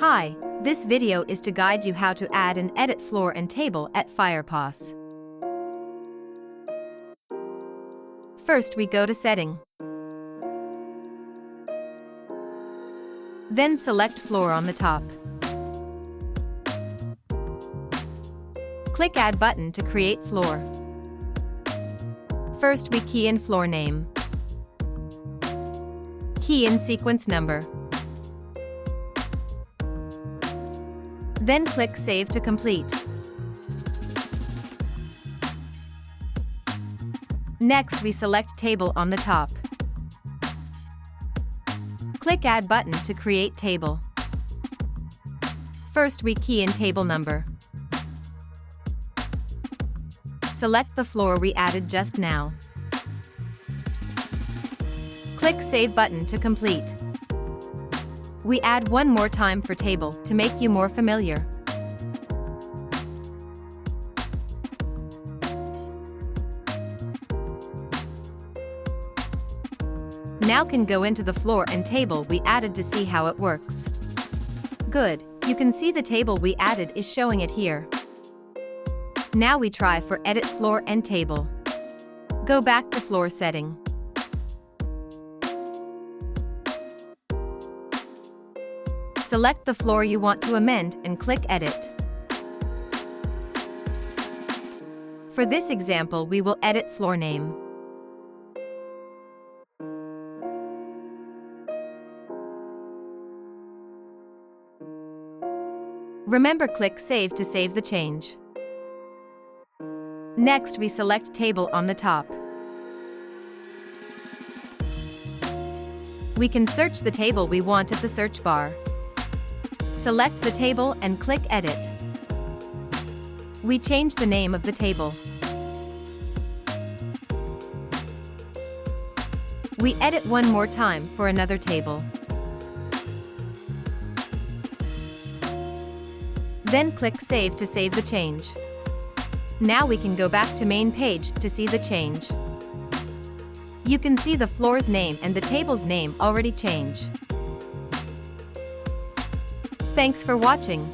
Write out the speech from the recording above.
Hi, this video is to guide you how to add and edit floor and table at Firepos. First we go to Setting. Then select Floor on the top. Click Add button to create floor. First we key in floor name. Key in sequence number. Then click Save to complete. Next we select Table on the top. Click Add button to create table. First we key in table number. Select the floor we added just now. Click Save button to complete. We add one more time for table to make you more familiar. Now can go into the floor and table we added to see how it works. Good, you can see the table we added is showing it here. Now we try for edit floor and table. Go back to floor setting. Select the floor you want to amend and click Edit. For this example, we will edit floor name. Remember, click Save to save the change. Next, we select Table on the top. We can search the table we want at the search bar. Select the table and click Edit. We change the name of the table. We edit one more time for another table. Then click Save to save the change. Now we can go back to main page to see the change. You can see the floor's name and the table's name already change. Thanks for watching.